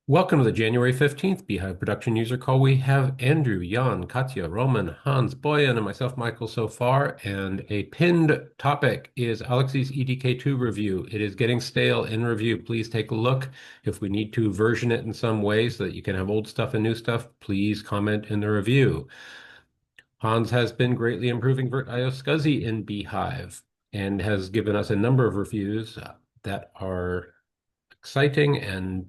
Welcome to the January 15th bhyve production user call. We have Andrew, Jan, Katya, Roman, Hans, Boyan, and myself, Michael, so far. And a pinned topic is Alexei's EDK2 review. It is getting stale in review. Please take a look. If we need to version it in some way so that you can have old stuff and new stuff, please comment in the review. Hans has been greatly improving virtio-scsi in bhyve and has given us a number of reviews that are exciting, and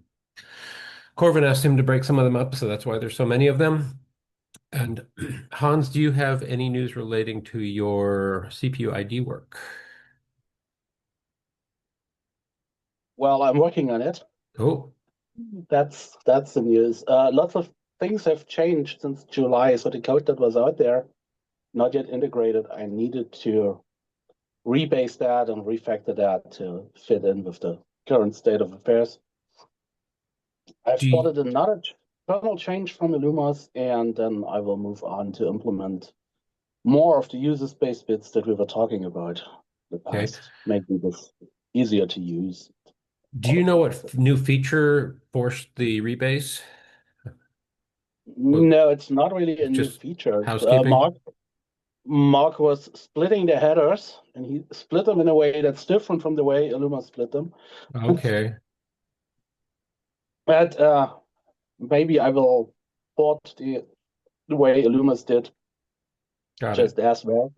Corvin asked him to break some of them up, so that's why there's so many of them. And Hans, do you have any news relating to your CPU ID work? Well, I'm working on it. Oh, That's the news. Lots of things have changed since July, so the code that was out there, not yet integrated, I needed to rebase that and refactor that to fit in with the current state of affairs. I've do you, spotted another kernel change from Illumas, and then I will move on to implement more of the user space bits that we were talking about in the okay. past, making this easier to use, Do you know automatize what it. new feature forced the rebase? What, No, it's not really a new just feature. housekeeping? Mark was splitting the headers, and he split them in a way that's different from the way Illuma split them. Okay, But maybe I will port the way Illumas did got it. just as well.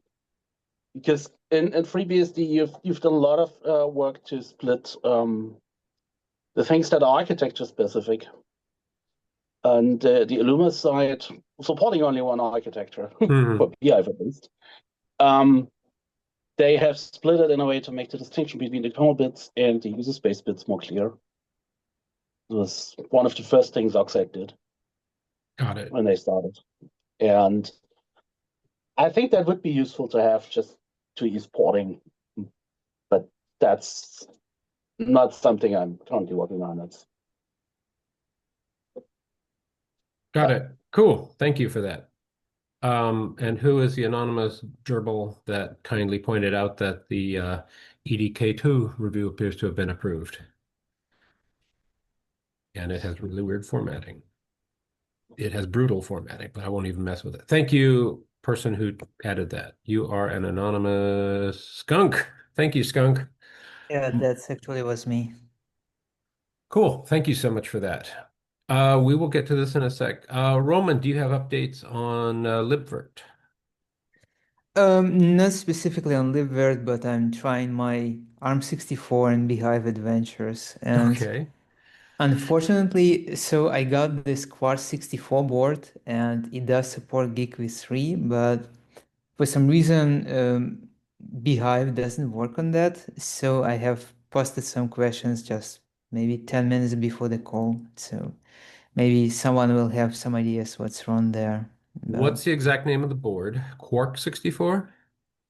Because in FreeBSD, you've done a lot of work to split the things that are architecture specific. And the Illuma side, supporting only one architecture, Hmm. for bhyve at least, um, they have split it in a way to make the distinction between the kernel bits and the user space bits more clear. It was one of the first things Oxide did Got it. when they started. And I think that would be useful to have just to ease porting, but that's not something I'm currently working on. It's Got it. Cool. Thank you for that. And who is the anonymous gerbil that kindly pointed out that the EDK2 review appears to have been approved? And it has really weird formatting. It has brutal formatting, but I won't even mess with it. Thank you, person who added that. You are an anonymous skunk. Thank you, skunk. Yeah, that's actually was me. Cool. Thank you so much for that. We will get to this in a sec. Roman, do you have updates on libvirt? Not specifically on libvirt, but I'm trying my ARM64 and bhyve adventures. And Okay. unfortunately, so I got this Quartz 64 board and it does support Geek with 3, but for some reason, bhyve doesn't work on that. So I have posted some questions just maybe 10 minutes before the call. So maybe someone will have some ideas what's wrong there. But What's the exact name of the board? Quark 64?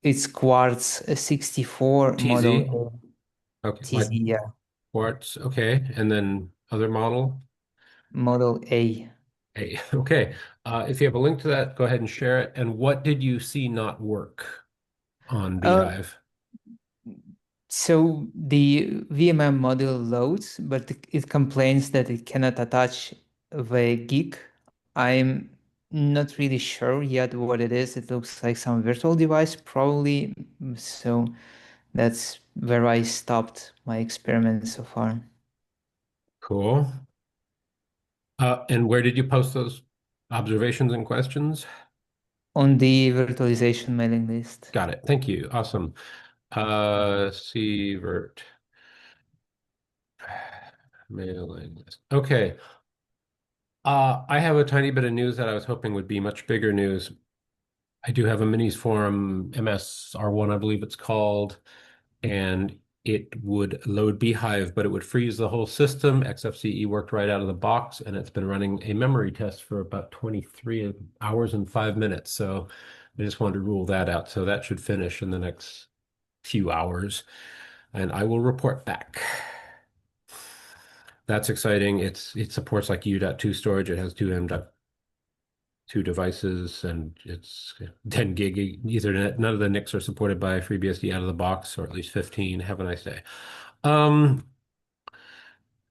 it's Quartz 64 TZ? model Okay. Like TZ, yeah, Quartz. Okay. And then other model? model A. A. Okay. If you have a link to that, go ahead and share it. And what did you see not work on Uh, bhyve? so the VMM model loads, but it complains that it cannot attach the gig. I'm not really sure yet what it is. It looks like some virtual device, probably. So that's where I stopped my experiment so far. Cool. And where did you post those observations and questions? On the virtualization mailing list. Got it. Thank you. Awesome. Vert mailing list. Okay. I have a tiny bit of news that I was hoping would be much bigger news. I do have a minis forum, MSR1, I believe it's called, and it would load bhyve, but it would freeze the whole system. XFCE worked right out of the box, and it's been running a memory test for about 23 hours and 5 minutes. So I just wanted to rule that out. So that should finish in the next few hours, and I will report back. That's exciting. It supports like U.2 storage. It has two M.2 devices, and it's 10 gig Ethernet. None of the NICs are supported by FreeBSD out of the box, or at least 15. Have a nice day. Um,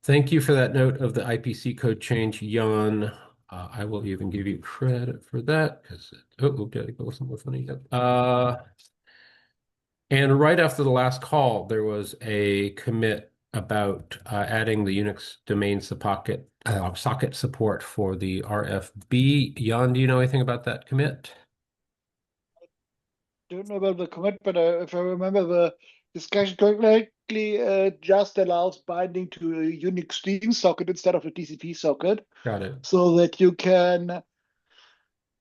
Thank you for that note of the IPC code change, Jan. I will even give you credit for that because did I go somewhere funny? And right after the last call, there was a commit about adding the Unix domain socket support for the RFB. Jan, do you know anything about that commit? Don't know about the commit, but if I remember the discussion correctly, just allows binding to a Unix Steam socket instead of a TCP socket, Got it. so that you can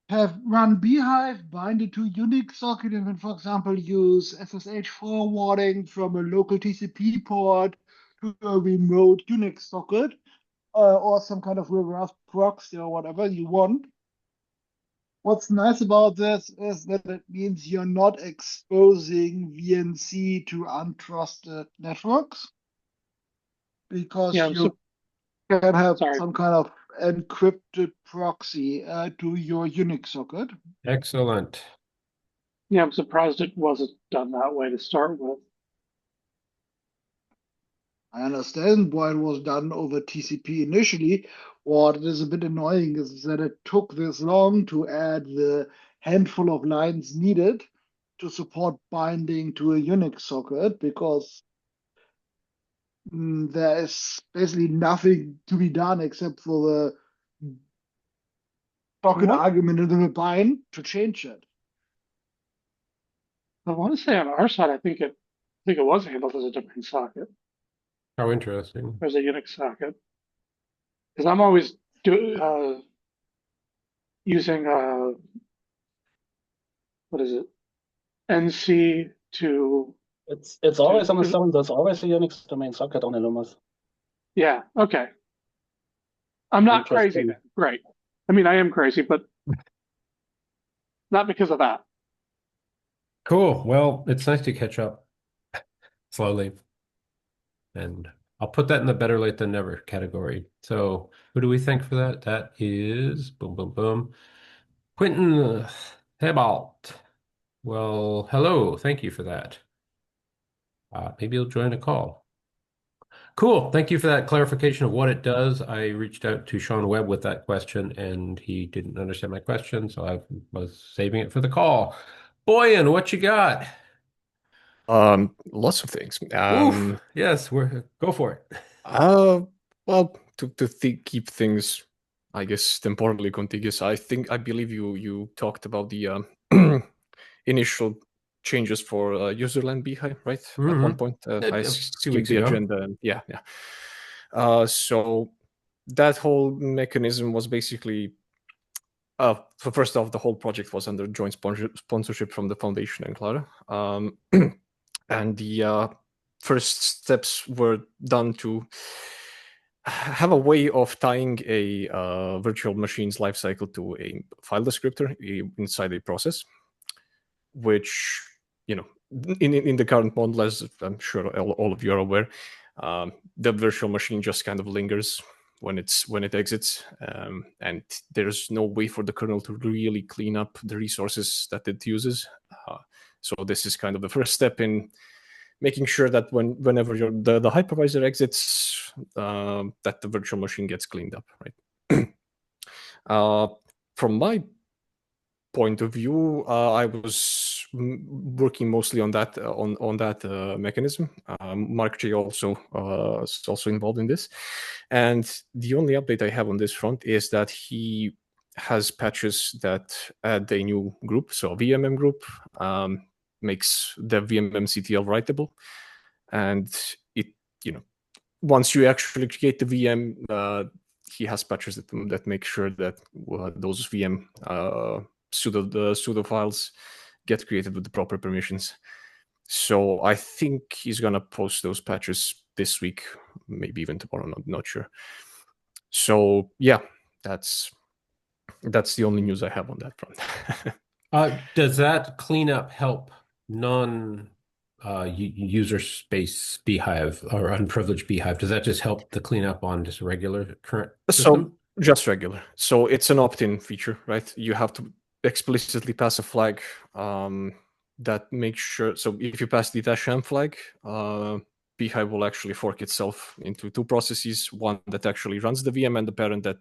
have run bhyve, bind it to Unix socket, and then, for example, use SSH forwarding from a local TCP port to a remote Unix socket, or some kind of reverse proxy or whatever you want. What's nice about this is that it means you're not exposing VNC to untrusted networks, because Yeah, you can have sorry. some kind of encrypted proxy to your Unix socket. Excellent. Yeah, I'm surprised it wasn't done that way to start with. I understand why it was done over TCP initially. What is a bit annoying is that it took this long to add the handful of lines needed to support binding to a Unix socket, because there is basically nothing to be done except for the socket What? argument in the bind to change it. I want to say on our side, I think it was handled as a domain socket, How interesting. as a Unix socket. Because I'm always using what is it? NC to It's always on the summon. There's always a Unix domain socket on Illumos. yeah, okay. I'm not crazy Interesting. then. Great. I mean, I am crazy, but not because of that. Cool. Well, it's nice to catch up slowly. And I'll put that in the better late than never category. So who do we think for that? That is boom, boom, boom. Quentin Hebalt. Well, hello. Thank you for that. Maybe you'll join a call. Cool. Thank you for that clarification of what it does. I reached out to Sean Webb with that question, and he didn't understand my question, so I was saving it for the call. Boyan, what you got? Lots of things. Oof. Yes, go for it. Well, to keep things, I guess, temporally contiguous, I believe you talked about the initial changes for userland bhyve, right? At one point, I A few skimmed weeks the ago. agenda, and yeah. So that whole mechanism was basically, so first off, the whole project was under joint sponsorship from the foundation and Clara. And the first steps were done to have a way of tying a virtual machine's lifecycle to a file descriptor inside a process, which, in the current model, as I'm sure all of you are aware, the virtual machine just kind of lingers when it exits, and there's no way for the kernel to really clean up the resources that it uses. So this is kind of the first step in making sure that whenever the hypervisor exits, that the virtual machine gets cleaned up, right? From my point of view, I was working mostly on that mechanism. Mark J also is also involved in this, and the only update I have on this front is that he has patches that add a new group, so a VMM group, makes the VMM-CTL writable, and it, once you actually create the VM, he has patches that make sure that those VM pseudo files get created with the proper permissions. So I think he's gonna post those patches this week, maybe even tomorrow. Not sure. So yeah, that's the only news I have on that front. Does that cleanup help user space bhyve or unprivileged bhyve? Does that just help the cleanup on just a regular current system? So just regular. So it's an opt-in feature, right? You have to explicitly pass a flag that makes sure. So if you pass the -m flag, bhyve will actually fork itself into two processes, one that actually runs the VM and the parent that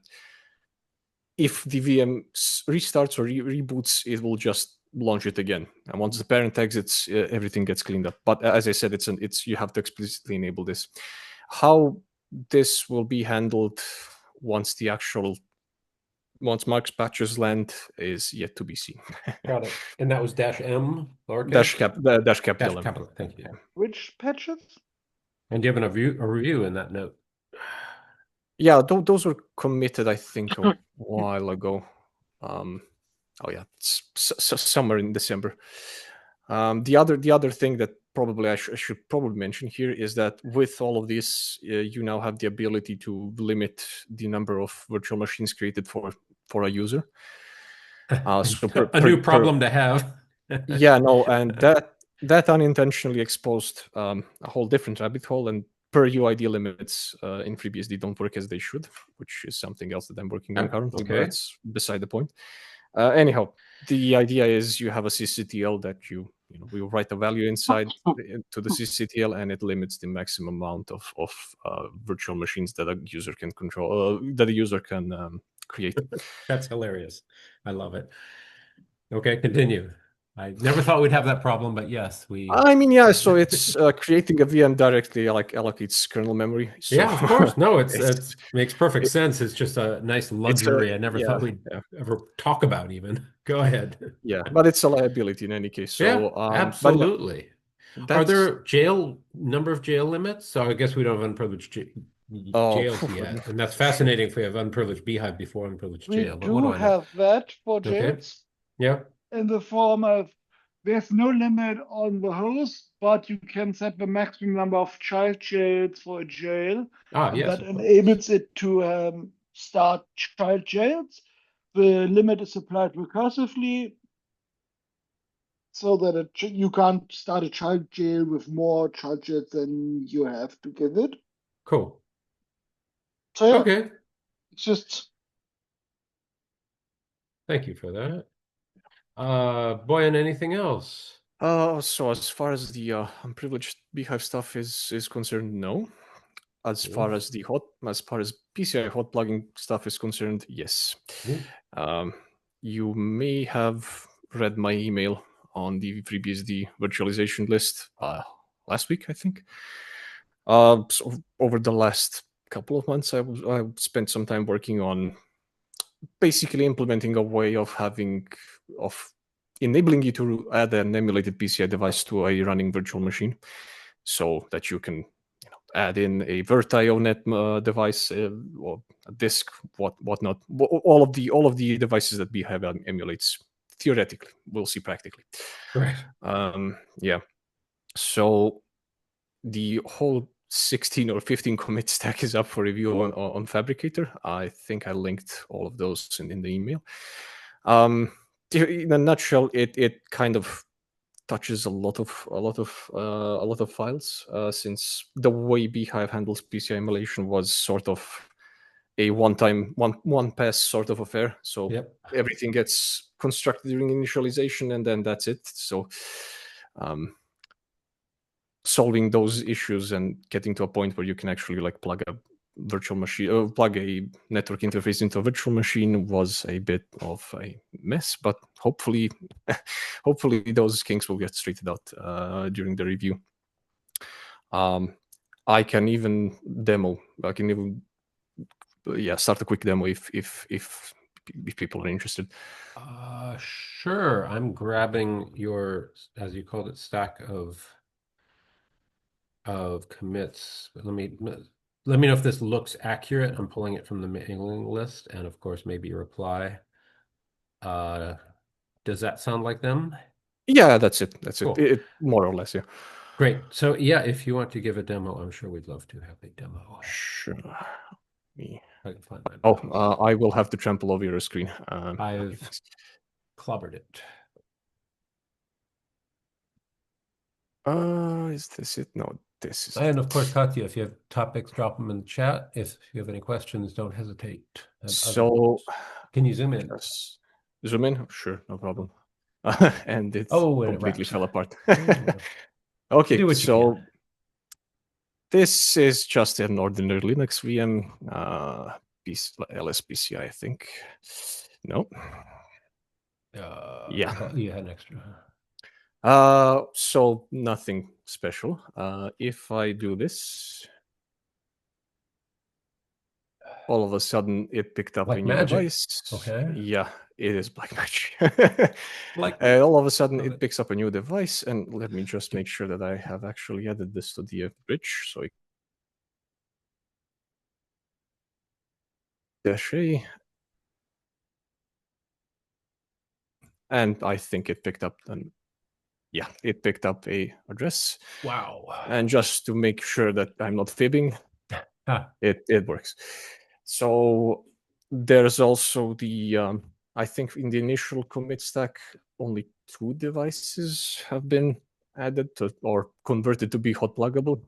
if the VM restarts or reboots, it will just launch it again. And once the parent exits, everything gets cleaned up. But as I said, it's you have to explicitly enable this. How this will be handled once Mark's patches land is yet to be seen. Got it. And that was -M, lowercase? Dash capital Dash M. capital. Thank you. Which patches? And do you have a review in that note? Yeah, those were committed, I think, a while ago. Oh yeah, somewhere in December. The other thing that probably I should probably mention here is that with all of this, you now have the ability to limit the number of virtual machines created for a user. So a new problem to have. Yeah, no, and that unintentionally exposed a whole different rabbit hole, and per UID limits in FreeBSD don't work as they should, which is something else that I'm working on currently, but that's beside the point. Anyhow, the idea is you have a sysctl that we write a value inside to the sysctl, and it limits the maximum amount of virtual machines that a user can control, that a user can create. That's hilarious. I love it. Okay, continue. I never thought we'd have that problem, but yes, I mean, yeah. So it's creating a VM directly allocates kernel memory. So yeah, of course. No, it makes perfect sense. It's just a nice luxury. I never thought we'd ever talk about even. Go ahead. Yeah, but it's a liability in any case. So yeah, absolutely. Are there number of jail limits? So I guess we don't have unprivileged jails yet, and that's fascinating if we have unprivileged bhyve before unprivileged jail. We do have that for jails. Okay. Yeah. In the form of there's no limit on the host, but you can set the maximum number of child jails for a jail. Yes. That enables it to start child jails. The limit is applied recursively so that you can't start a child jail with more child jails than you have to give it. Cool. So yeah, okay. It's just. Thank you for that. Boyan, anything else? So as far as the unprivileged bhyve stuff is concerned, no. As far as PCI hot plugging stuff is concerned, yes. You may have read my email on the FreeBSD virtualization list last week, I think. So over the last couple of months, I spent some time working on basically implementing a way of enabling you to add an emulated PCI device to a running virtual machine, so that you can add in a virtio-net device or a disk, whatnot. All of the devices that bhyve emulates theoretically. We'll see practically. Right. Yeah. So the whole 16 or 15 commit stack is up for review on Fabricator. I think I linked all of those in the email. In a nutshell, it kind of touches a lot of files, since the way bhyve handles PCI emulation was sort of a one pass sort of affair. So everything gets constructed during initialization, and then that's it. So solving those issues and getting to a point where you can actually plug a virtual machine, plug a network interface into a virtual machine was a bit of a mess, but hopefully those kinks will get straightened out during the review. I can even start a quick demo if people are interested. Sure. I'm grabbing your, as you called it, stack of commits. Let me know if this looks accurate. I'm pulling it from the mailing list, and of course, maybe a reply. Does that sound like them? Yeah, that's it. That's cool. it. More or less, yeah. Great. So yeah, if you want to give a demo, I'm sure we'd love to have a demo. Sure. I can find my I will have to trample over your screen. I've clobbered it. Is this it? No, this is and of course, Katya, if you have topics, drop them in the chat. If you have any questions, don't hesitate. So can you zoom in? Yes. Zoom in? Sure, no problem. And it completely fell apart. Okay, so This is just an ordinary Linux VM, LSPCI, I think. No. Yeah. You had an extra. So nothing special. If I do this, all of a sudden it picked up Like a new magic. device. Okay. Yeah, it is black magic. Like all of a sudden Love it it. picks up a new device, and let me just make sure that I have actually added this to the bridge. So -a, and I think it picked up it picked up a address. Wow. And just to make sure that I'm not fibbing, it works. So there's also the I think in the initial commit stack only 2 devices have been added to or converted to be hot pluggable.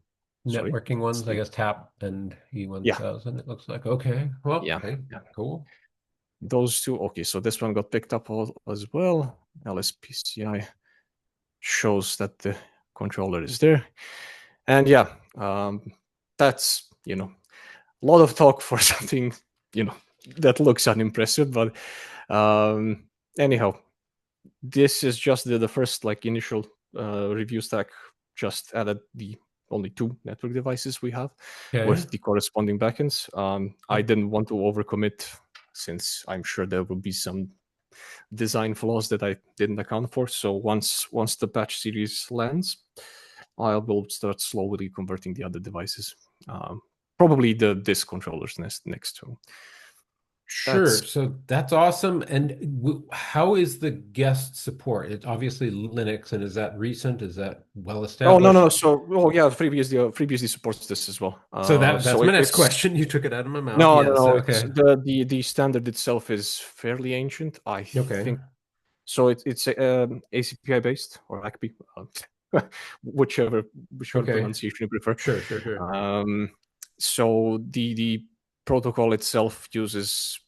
Networking ones, I guess TAP and E1000, it looks like. Okay. Well, Yeah. hey, cool. Those 2. Okay, so this one got picked up as well. LSPCI shows that the controller is there. And yeah, that's, a lot of talk for something, that looks unimpressive. But anyhow, this is just the first initial review stack. Just added the only 2 network devices we have with the corresponding backends. I didn't want to overcommit since I'm sure there will be some design flaws that I didn't account for. So once the patch series lands, I will start slowly converting the other devices. Probably the disk controllers next to. Sure. So that's awesome. And how is the guest support? It's obviously Linux, and is that recent? Is that well established? Oh no. So FreeBSD supports this as well. So that's my next question. You took it out of my mouth. No, Yes, no. Okay. The standard itself is fairly ancient. I think. So it's ACPI based or ACPI, whichever pronunciation you prefer. Sure. So the protocol itself uses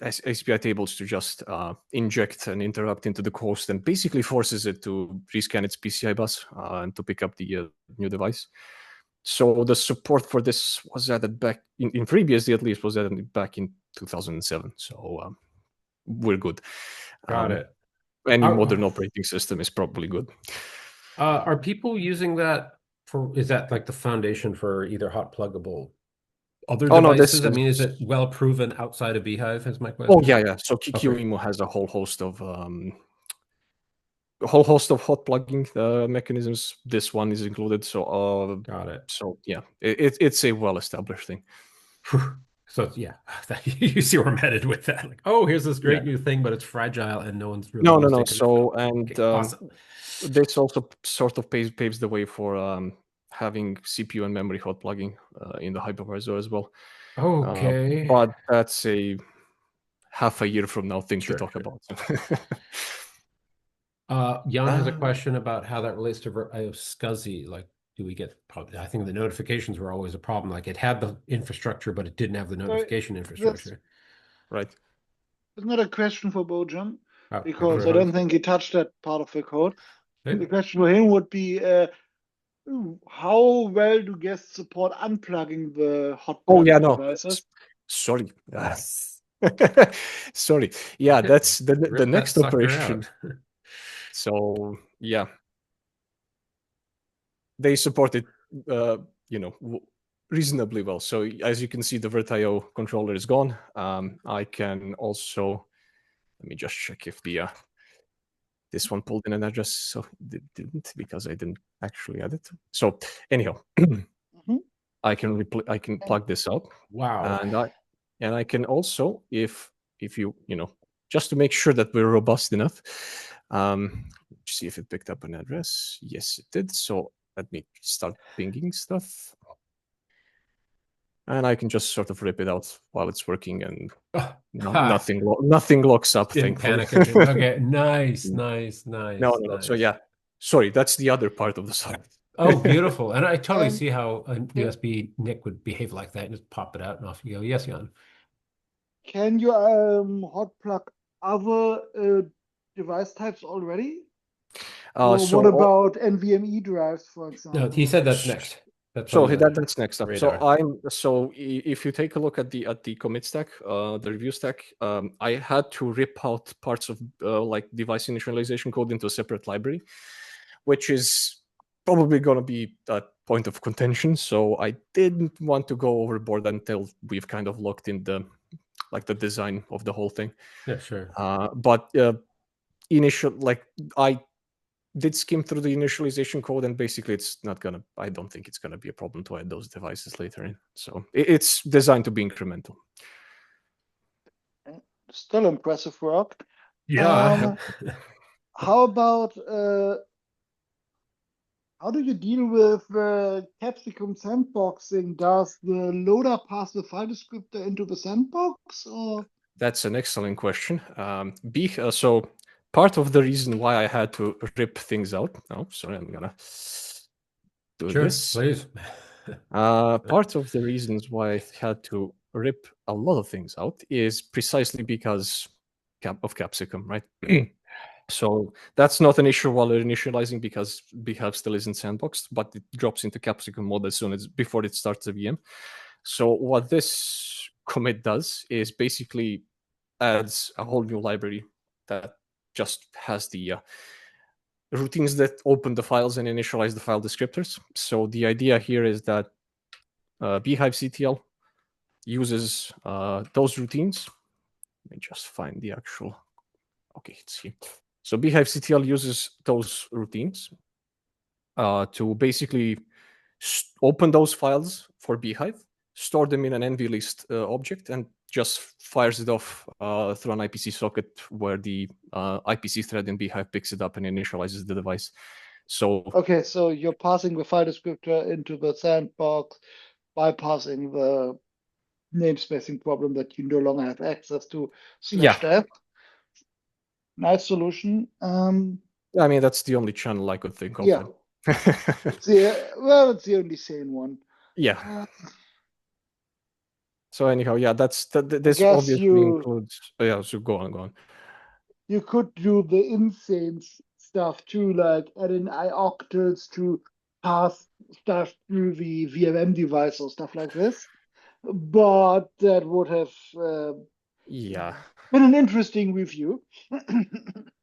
ACPI tables to just inject an interrupt into the host and basically forces it to rescan its PCI bus and to pick up the new device. So the support for this was added back in FreeBSD, at least, was added back in 2007. So we're good. Got it. Any modern operating system is probably good. Are people using that is that like the foundation for either hot pluggable other devices? I mean, is it well proven outside of bhyve is my question? Oh, yeah. So QEMU has a whole host of hot plugging mechanisms. This one is included. So got it. So yeah, it's a well-established thing. So yeah, you see where I'm headed with that. Like, oh, here's this great new thing, but it's fragile and no one's really no. So awesome. This also sort of paves the way for having CPU and memory hot plugging in the hypervisor as well. Okay, but that's a half a year from now thing to talk about. Jan has a question about how that relates to virtio-scsi. Like, do we get? I think the notifications were always a problem. Like, it had the infrastructure, but it didn't have the notification infrastructure. Right. It's not a question for Bojan, because for I don't think he touched that part of the code. Okay. The question for him would be, how well do guests support unplugging the hot devices? Sorry. Sorry. Yeah, that's the next operation. So yeah, they support it, reasonably well. So as you can see, the virtio controller is gone. I can also, let me just check if the this one pulled in an address. So it didn't, because I didn't actually add it. So anyhow, I can plug this out. Wow. And I can also, if you just to make sure that we're robust enough, see if it picked up an address. Yes, it did. So let me start pinging stuff. And I can just sort of rip it out while it's working, and nothing locks up. Didn't panic. Okay, nice. No. So yeah, sorry, that's the other part of the site. Oh, beautiful. And I totally see how a USB NIC would behave like that. Just pop it out and off you go. Yes, Jan. Can you hot plug other device types already? What about NVMe drives, for example? No, he said that's next. That's So on the that's next up. radar. So if you take a look at the commit stack, the review stack, I had to rip out parts of like device initialization code into a separate library, which is probably going to be a point of contention. So I didn't want to go overboard until we've kind of looked in the design of the whole thing. Yeah, sure. But I did skim through the initialization code, and basically I don't think it's gonna be a problem to add those devices later in. So it's designed to be incremental. Still impressive work. Yeah. How about how do you deal with capsicum sandboxing? Does the loader pass the file descriptor into the sandbox, or? That's an excellent question. So part of the reason why I had to rip things out. Oh, sorry, I'm gonna do Sure, this. please. Part of the reasons why I had to rip a lot of things out is precisely because of capsicum, right? So that's not an issue while we're initializing because bhyve still isn't sandboxed, but it drops into capsicum mode as soon as before it starts the VM. So what this commit does is basically adds a whole new library that just has the routines that open the files and initialize the file descriptors. So the idea here is that bhyvectl uses those routines. Let me just find the actual. Okay, it's here. So bhyvectl uses those routines to basically open those files for bhyve, store them in an NVList object, and just fires it off through an IPC socket where the IPC thread in bhyve picks it up and initializes the device. So okay, so you're passing the file descriptor into the sandbox, bypassing the namespacing problem that you no longer have access to /dev. Nice solution. I mean, that's the only channel I could think of. Yeah. It's the only sane one. Yeah. So anyhow, yeah, this obviously includes. Yeah, so go on. You could do the insane stuff too, like adding ioctls to pass stuff through the VMM device or stuff like this. But that would have been an interesting review.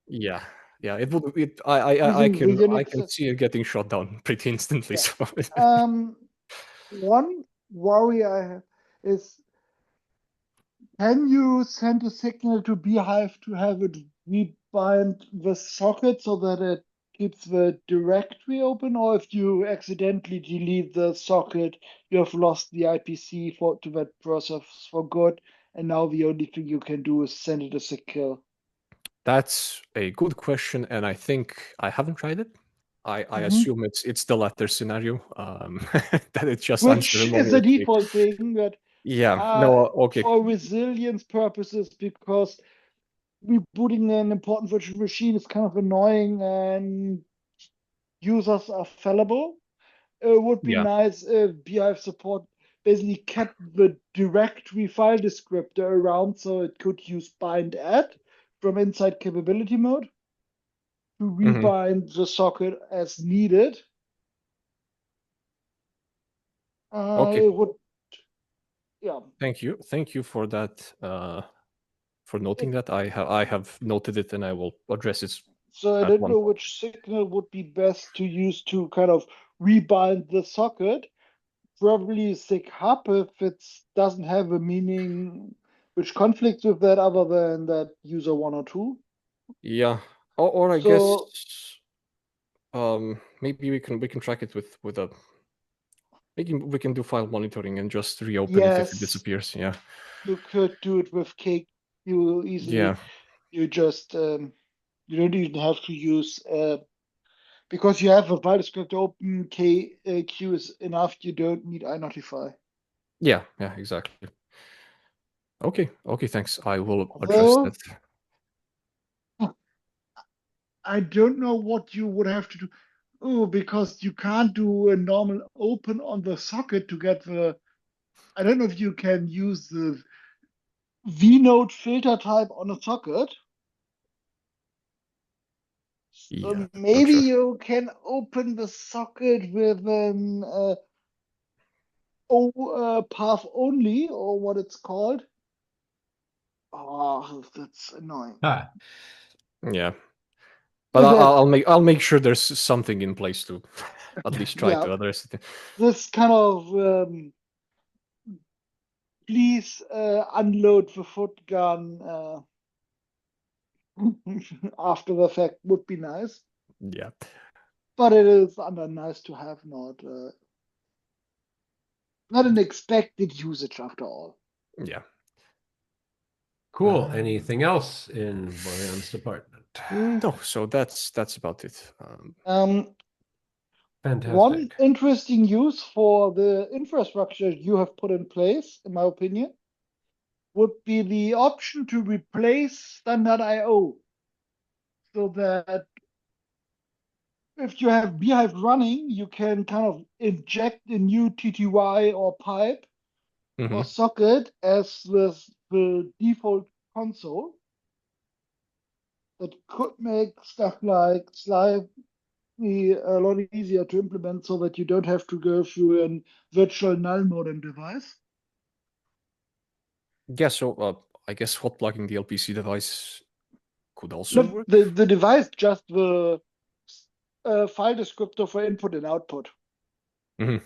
Yeah, it would. I can see it getting shut down pretty instantly. Yeah. So. One worry I have is, can you send a signal to bhyve to have it rebind the socket so that it keeps the directory open, or if you accidentally delete the socket, you have lost the IPC to that process for good, and now the only thing you can do is send it a signal? That's a good question, and I think I haven't tried it. I assume it's the latter scenario, that it's just which is a default thing that for resilience purposes, because rebooting an important virtual machine is kind of annoying and users are fallible. It would be nice if bhyve support basically kept the directory file descriptor around so it could use bind add from inside capability mode to rebind the socket as needed. Okay. It would, yeah. Thank you for that. For noting that, I have noted it and I will address it. So I don't know which signal would be best to use to kind of rebind the socket. Probably sig hub if it doesn't have a meaning which conflicts with that other than that user 1 or 2. Yeah, or I guess maybe we can track it with a. Maybe we can do file monitoring and just reopen it if it disappears. Yeah, you could do it with K. You easily. You just you don't even have to use because you have a file descriptor open. Q is enough. You don't need iNotify. Yeah, exactly. Okay, thanks. I will address that. I don't know what you would have to do. Oh, because you can't do a normal open on the socket to get the. I don't know if you can use the vnode filter type on a socket. So maybe you can open the socket with an I/O path only, or what it's called. Oh, that's annoying. Ah, Yeah. But I'll make sure there's something in place to at least try Yeah, to address it. this kind of please unload the foot gun after the fact would be nice. Yeah. But it is under nice to have, not an expected usage after all. Yeah. cool. Anything else in Boyan's department? No, so that's about it. One Fantastic. interesting use for the infrastructure you have put in place, in my opinion, would be the option to replace standard I/O, so that if you have bhyve running, you can kind of inject a new TTY or pipe Mhm. or socket as the default console. That could make stuff like slightly a lot easier to implement, so that you don't have to go through a virtual null modem device. Yeah, so I guess hot plugging the LPC device could also No, work. the device just the file descriptor for input and output. Mhm.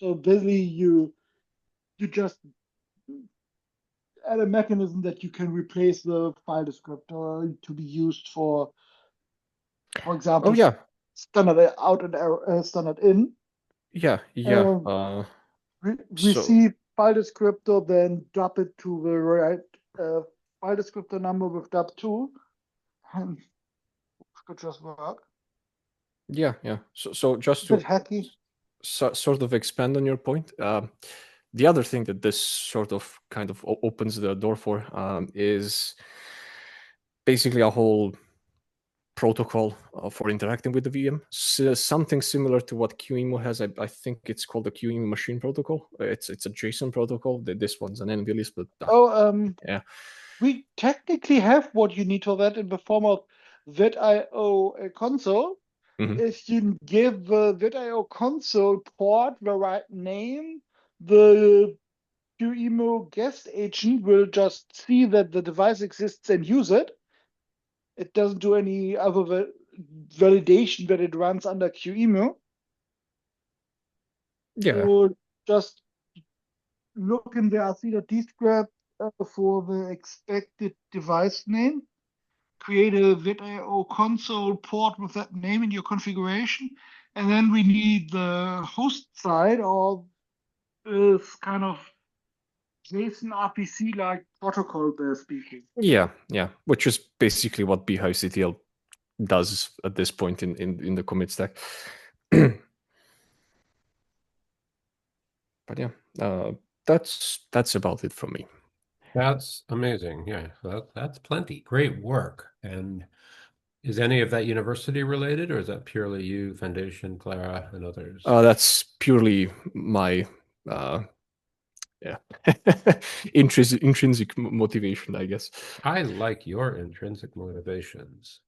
So basically, you just add a mechanism that you can replace the file descriptor to be used for Oh example, yeah, standard out and standard in. yeah. So Receive file descriptor, then drop it to the right file descriptor number with dub2, and it could just work. yeah. So just Bit to hacky. sort of expand on your point, the other thing that this sort of kind of opens the door for is basically a whole protocol for interacting with the VM. So something similar to what QEMU has. I think it's called the QEMU machine protocol. It's a JSON protocol. This one's an NV list, but yeah. We technically have what you need for that in the form of virtio console. Mhm. If you give the virtio console port the right name, the QEMU guest agent will just see that the device exists and use it. It doesn't do any other validation that it runs under QEMU. Yeah. So just look in the RC.D script for the expected device name, create a virtio console port with that name in your configuration, and then we need the host side of this kind of JSON RPC-like protocol they're speaking. Yeah. Which is basically what bhyvectl does at this point in the commit stack. But yeah, that's about it from me. That's amazing. Yeah, that's plenty. Great work. And is any of that university related, or is that purely you, Foundation, Clara, and others? That's purely my yeah intrinsic motivation, I guess. I like your intrinsic motivations.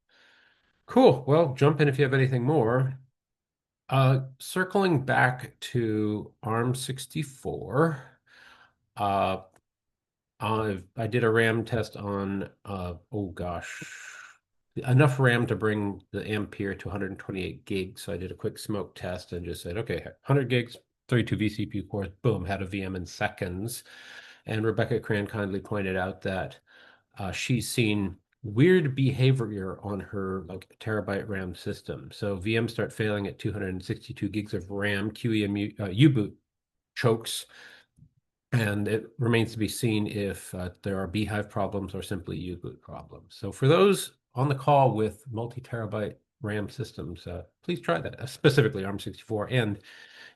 Cool. Well, jump in if you have anything more. Circling back to ARM64, I did a RAM test on, oh gosh, enough RAM to bring the Ampere to 128 gigs. So I did a quick smoke test and just said, okay, 100 gigs, 32 vCPU cores, boom, had a VM in seconds. And Rebecca Cran kindly pointed out that she's seen weird behavior on her like terabyte RAM system. So VMs start failing at 262 gigs of RAM, QEMU U-boot chokes, and it remains to be seen if there are bhyve problems or simply U-boot problems. So for those on the call with multi-terabyte RAM systems, please try that, specifically ARM64 and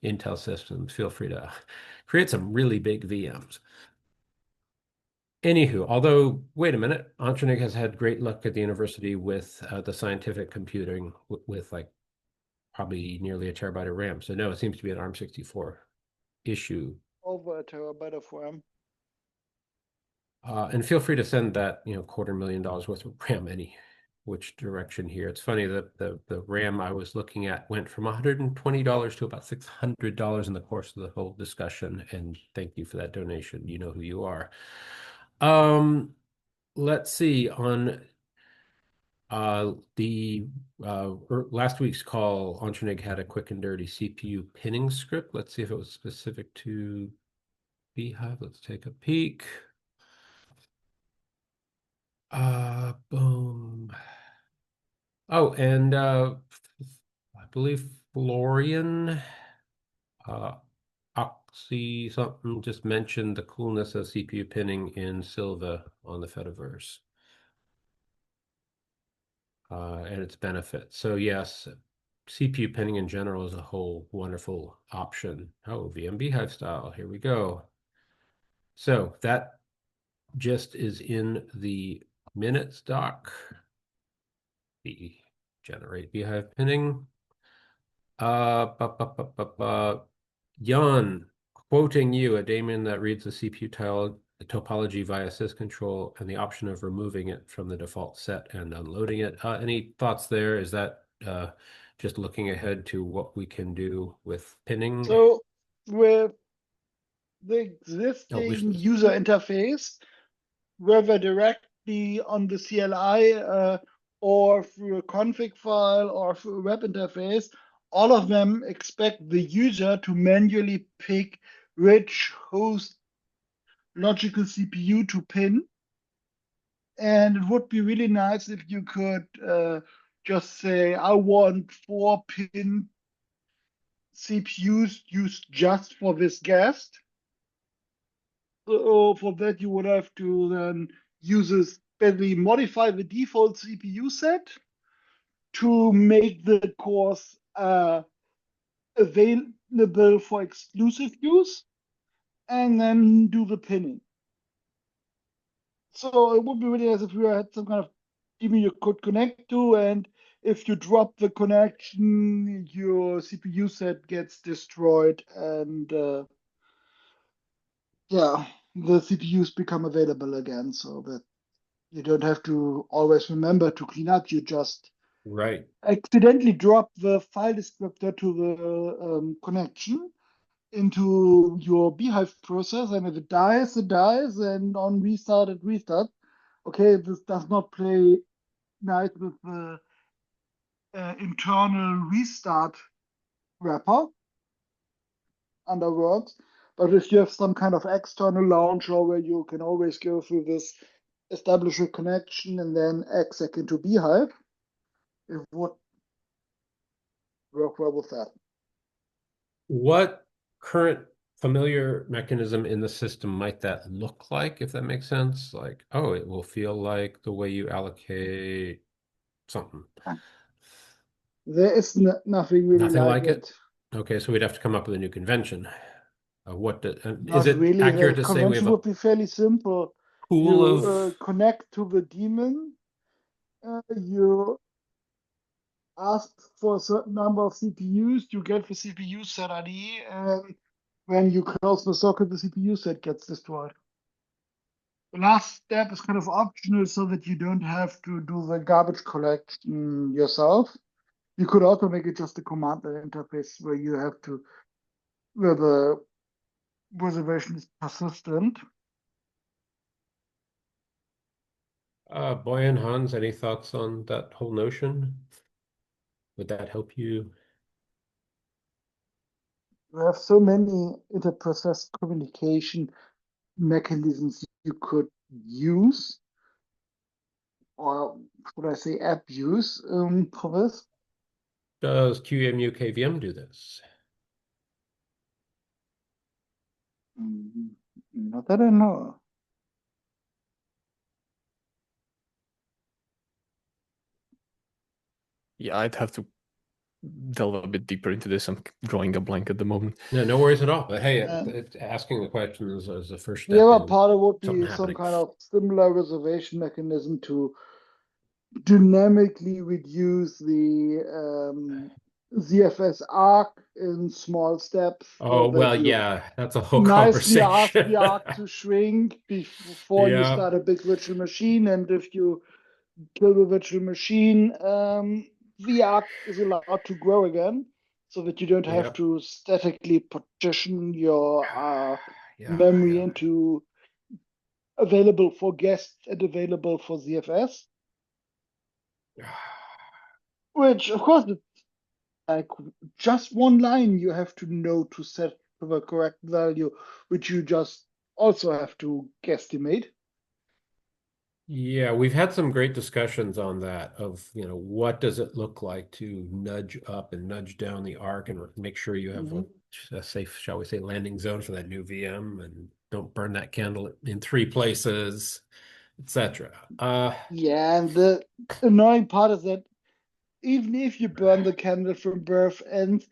Intel systems. Feel free to create some really big VMs. Anywho, although, wait a minute, Antronik has had great luck at the university with the scientific computing with like probably nearly a terabyte of RAM. So no, it seems to be an ARM64 issue. Over a terabyte of RAM. And feel free to send that, $250,000 worth of RAM which direction here. It's funny that the RAM I was looking at went from $120 to about $600 in the course of the whole discussion. And thank you for that donation. You know who you are. Let's see. On last week's call, Entrenig had a quick and dirty CPU pinning script. Let's see if it was specific to bhyve. Let's take a peek. Boom. Oh, and I believe Florian Oxy something just mentioned the coolness of CPU pinning in Silva on the Fediverse and its benefits. So yes, CPU pinning in general is a whole wonderful option. Oh, VM bhyve style. Here we go. So that just is in the minutes doc. The generate bhyve pinning. Jan, quoting you, a daemon that reads the CPU topology via syscontrol and the option of removing it from the default set and unloading it. Any thoughts there? Is that just looking ahead to what we can do with pinning? So with the Oh, existing user interface, whether directly on the CLI or through a config file or through a web interface, all of them expect the user to manually pick which host logical CPU to pin. And it would be really nice if you could just say, I want 4-pin CPUs used just for this guest. So for that, you would have to then basically modify the default CPU set to make the cores available for exclusive use, and then do the pinning. So it would be really nice if you had some kind of even you could connect to, and if you drop the connection, your CPU set gets destroyed, and yeah, the CPUs become available again, so that you don't have to always remember to clean up. You just right. accidentally drop the file descriptor to the connection into your bhyve process, and if it dies, it dies, and on restart, it restarts. Okay, this does not play nice with the internal restart wrapper, underworld. But if you have some kind of external launcher where you can always go through this, establish a connection, and then exec into bhyve, it would work well with that. What current familiar mechanism in the system might that look like, if that makes sense? Like, oh, it will feel like the way you allocate something. There is nothing really Nothing like like it? Okay, so we'd have to come up with a new convention. Is Not it really. accurate The to say we have convention a would be fairly simple. pool You of connect to the daemon, you ask for a certain number of CPUs, you get the CPU set ID, and when you close the socket, the CPU set gets destroyed. The last step is kind of optional so that you don't have to do the garbage collection yourself. You could also make it just a command line interface where you have to, where the reservation is persistent. Boyan, Hans, any thoughts on that whole notion? Would that help you? We have so many interprocess communication mechanisms you could use, or should I say app use for this. Does QEMU-KVM do this? Not that I know. Yeah, I'd have to delve a bit deeper into this. I'm drawing a blank at the moment. No, no worries at all. But hey, asking the question is the first step. The other part of would be something some happening. kind of similar reservation mechanism to dynamically reduce the ZFS arc in small steps. Oh, So that well, you yeah, that's a whole nicely ask conversation. the arc to shrink before you Yeah. start a big virtual machine. And if you kill the virtual machine, the arc is allowed to grow again, so that you don't have Yep. to statically partition your Yeah, memory yeah. into available for guests and available for ZFS, which of course it's like just one line you have to know to set to the correct value, which you just also have to guesstimate. Yeah, we've had some great discussions on that of, what does it look like to nudge up and nudge down the arc and make sure you have Mhm. a safe, shall we say, landing zone for that new VM and don't burn that candle in three places, etc. Yeah, and the annoying part is that even if you burn the candle from birth, and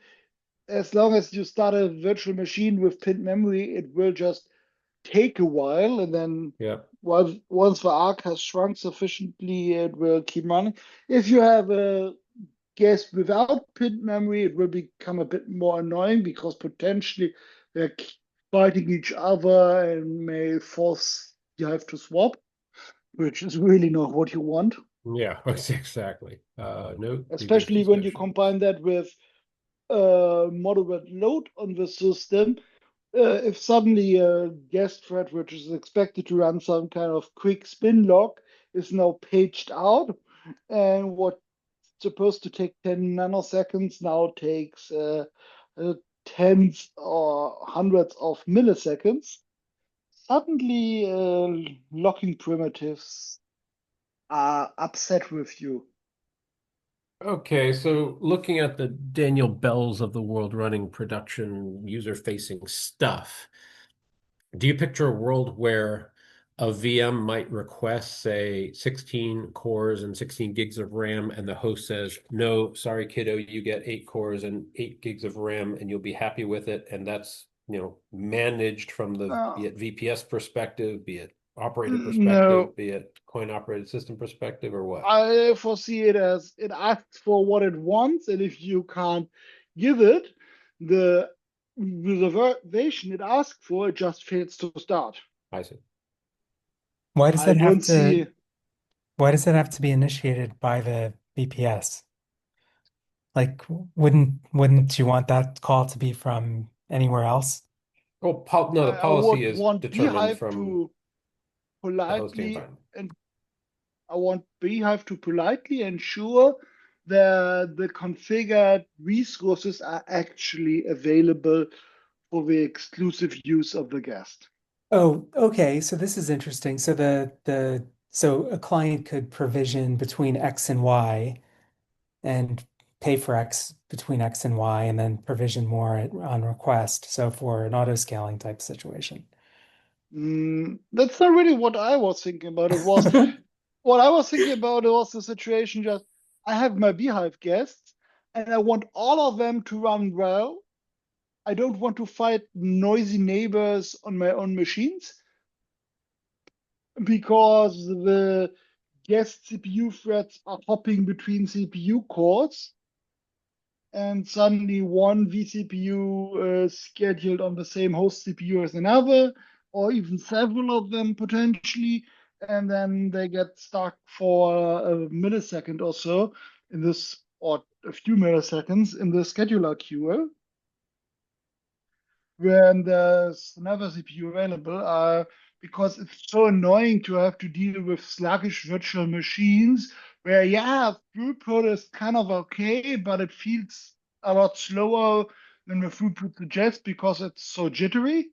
as long as you start a virtual machine with pinned memory, it will just take a while, and then Yeah. once the arc has shrunk sufficiently, it will keep running. If you have a guess without pinned memory, it will become a bit more annoying because potentially they're fighting each other and may force you have to swap, which is really not what you want. Yeah, exactly. No previous Especially when you discussions. combine that with moderate load on the system. If suddenly a guest thread, which is expected to run some kind of quick spin lock, is now paged out, and what's supposed to take 10 nanoseconds now takes tens or hundreds of milliseconds, suddenly locking primitives are upset with you. Okay, so looking at the Daniel Bells of the world running production user-facing stuff, do you picture a world where a VM might request, say, 16 cores and 16 gigs of RAM, and the host says, no, sorry, kiddo, you get 8 cores and 8 gigs of RAM, and you'll be happy with it, and that's, managed from the, Uh, be it VPS perspective, be it operator no, perspective, be it coin operated system perspective, or what? I foresee it as it asks for what it wants, and if you can't give it the reservation it asks for, it just fails to start. I see. Why does I it have don't to see. why does it have to be initiated by the VPS? Like, wouldn't you want that call to be from anywhere else? Well, no, the I would policy is want determined bhyve from to the hosting politely environment. and I want bhyve to politely ensure that the configured resources are actually available for the exclusive use of the guest. Oh, okay. So this is interesting. So so a client could provision between X and Y and pay for X between X and Y and then provision more on request. So for an auto scaling type situation. That's not really what I was thinking about. It was what I was thinking about. It was the situation just I have my bhyve guests and I want all of them to run well. I don't want to fight noisy neighbors on my own machines because the guest CPU threads are hopping between CPU cores, and suddenly one vCPU is scheduled on the same host CPU as another, or even several of them potentially, and then they get stuck for a millisecond or so in this, or a few milliseconds in the scheduler queue when there's another CPU available, because it's so annoying to have to deal with sluggish virtual machines where, yeah, throughput is kind of okay, but it feels a lot slower than the throughput suggests because it's so jittery.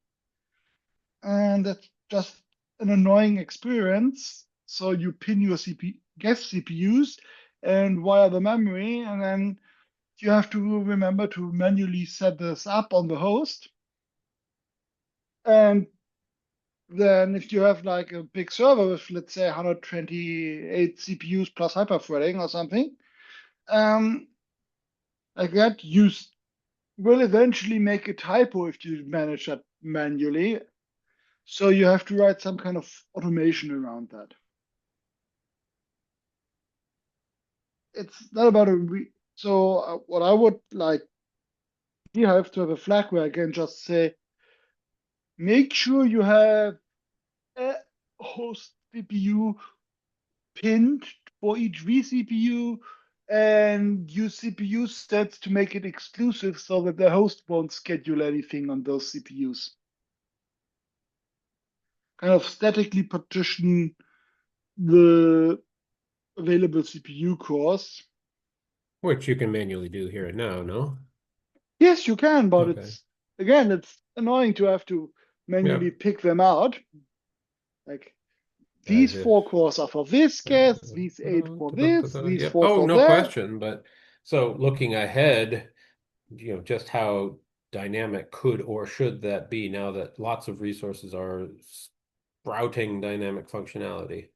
And that's just an annoying experience. So you pin your guest CPUs and wire the memory, and then you have to remember to manually set this up on the host. And then if you have like a big server with, let's say, 128 CPUs plus hyperthreading or something, um, like that, will eventually make a typo if you manage that manually. So you have to write some kind of automation around that. It's not about so what I would like, you have to have a flag where I can just say, make sure you have a host CPU pinned for each vCPU and use CPU sets to make it exclusive so that the host won't schedule anything on those CPUs. Kind of statically partition the available CPU cores. Which you can manually do here and now, no? Yes, you can, but Okay. it's annoying to have to manually Yeah. pick them out. Like As these if 4 cores are for this case, these 8 for this, these Yep. 4 Oh, for no that. question. But so looking ahead, just how dynamic could or should that be now that lots of resources are sprouting dynamic functionality?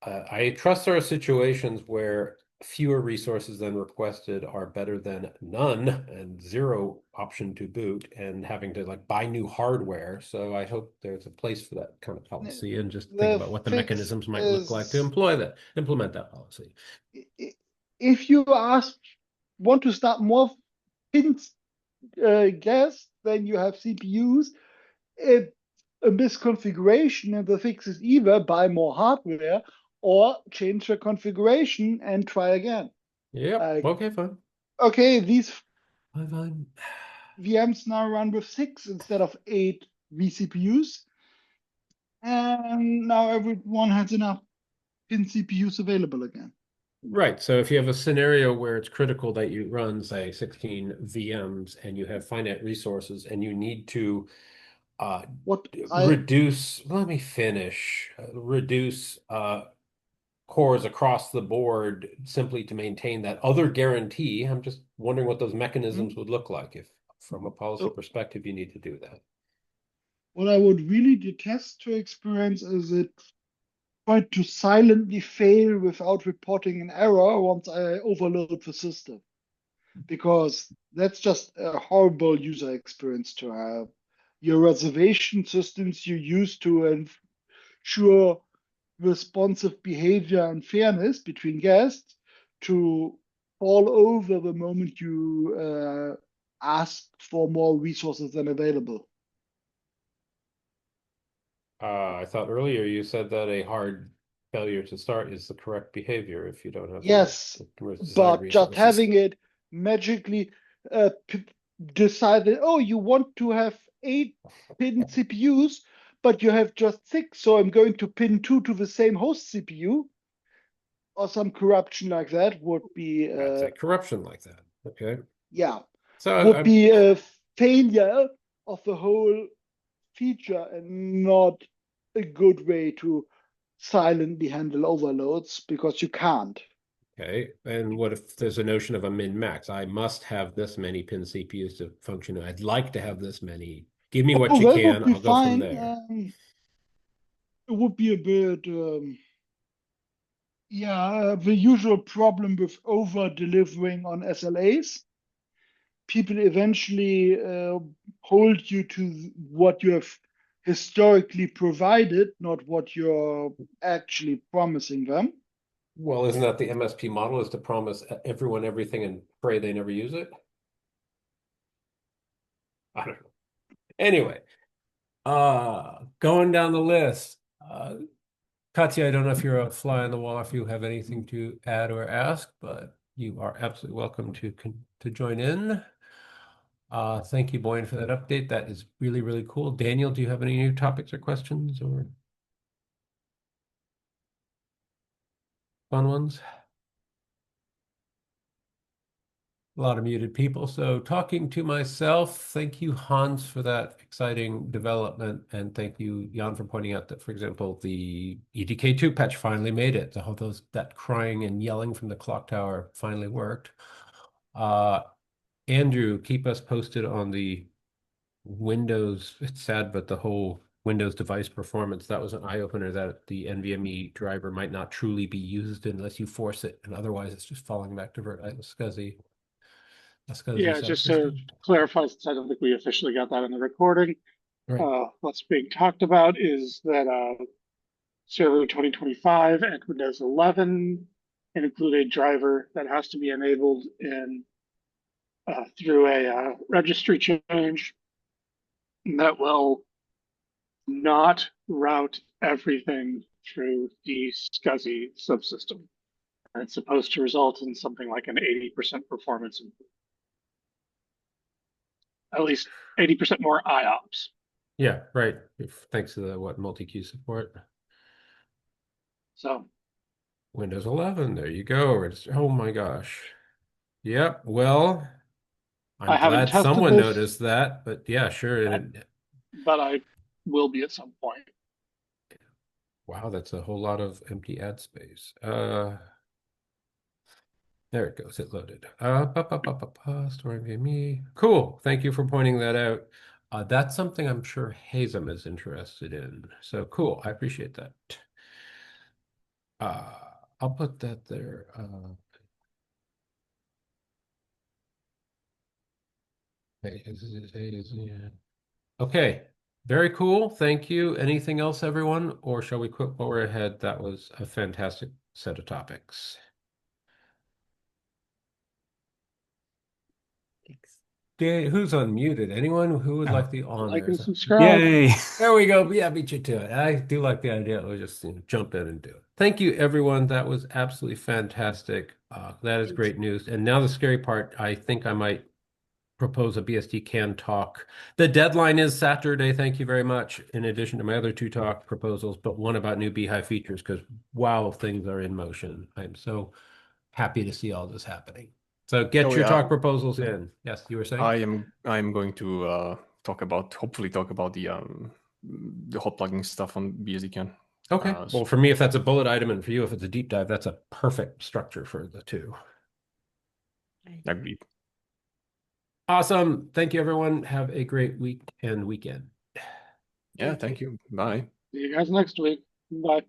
I trust there are situations where fewer resources than requested are better than none and zero option to boot and having to like buy new hardware. So I hope there's a place for that kind of policy and just think The about what the fix mechanisms might look like to is implement that policy. if you want to start more pins guess, then you have CPUs. A misconfiguration, and the fix is either buy more hardware or change the configuration and try again. Yep. Okay, fine. Okay, these Fine. VMs now run with 6 instead of 8 vCPUs, and now everyone has enough pin CPUs available again. Right. So if you have a scenario where it's critical that you run, say, 16 VMs and you have finite resources and you need to reduce, let me finish, reduce cores across the board simply to maintain that other guarantee. I'm just wondering what those mechanisms would look like if, from a policy perspective, you need to do that. What I would really detest to experience is it try to silently fail without reporting an error once I overload the system, because that's just a horrible user experience to have. Your reservation systems you use to ensure responsive behavior and fairness between guests to fall over the moment you ask for more resources than available. I thought earlier you said that a hard failure to start is the correct behavior if you don't have Yes, the desired but just resources. having it magically decide that, oh, you want to have 8 pin CPUs, but you have just 6, so I'm going to pin 2 to the same host CPU, or some corruption like that would be I'd say corruption like that. Okay. yeah, So would be a failure of the whole feature and not a good way to silently handle overloads, because you can't. okay. And what if there's a notion of a min-max? I must have this many pin CPUs to function. I'd like to have this many. Give me what you That can. would be I'll go from fine. there. It would be a bit, the usual problem with over delivering on SLAs. People eventually hold you to what you have historically provided, not what you're actually promising them. Well, isn't that the MSP model, is to promise everyone everything and pray they never use it? I don't know. Anyway, going down the list. Katya, I don't know if you're a fly on the wall, if you have anything to add or ask, but you are absolutely welcome to join in. Thank you, Boyne, for that update. That is really, really cool. Daniel, do you have any new topics or questions or fun ones? A lot of muted people. So talking to myself, thank you, Hans, for that exciting development. And thank you, Jan, for pointing out that, for example, the EDK2 patch finally made it. All that crying and yelling from the clock tower finally worked. Andrew, keep us posted on the Windows. It's sad, but the whole Windows device performance, that was an eye-opener that the NVMe driver might not truly be used unless you force it. And otherwise, it's just falling back to SCSI. Yeah, just to clarify, since I don't think we officially got that in the recording, right. What's being talked about is that Server 2025 and Windows 11 include a driver that has to be enabled in through a registry change that will not route everything through the SCSI subsystem. And it's supposed to result in something like an 80% performance improvement. At least 80% more IOPS. Yeah, right. Thanks to the multi-queue support. So Windows 11, there you go. Oh my gosh. Yep. Well, I I'm haven't glad tested someone this, noticed that, but yeah, sure. but I will be at some point. Wow, that's a whole lot of empty ad space. There it goes. It loaded. Story NVMe. Cool. Thank you for pointing that out. That's something I'm sure Hazem is interested in. So cool. I appreciate that. I'll put that there. Okay. Very cool. Thank you. Anything else, everyone? Or shall we quit while we're ahead? That was a fantastic set of topics. Thanks. Okay, who's unmuted? Anyone who would like the Like and honors? subscribe. Yay! There we go. Yeah, beat you to it. I do like the idea. We'll just jump in and do it. Thank you, everyone. That was absolutely fantastic. That is great news. And now the scary part, I think I might propose a BSD can talk. The deadline is Saturday. Thank you very much. In addition to my other two talk proposals, but one about new bhyve features because wow, things are in motion. I'm so happy to see all this happening. So get Oh your yeah, talk proposals in. Yes, you were saying? I'm going to hopefully talk about the hot plugging stuff on BSDCan. Okay. Well, for me, if that's a bullet item, and for you, if it's a deep dive, that's a perfect structure for the two. Agreed. Awesome. Thank you, everyone. Have a great week and weekend. Yeah, thank you. Bye. See you guys next week. Bye.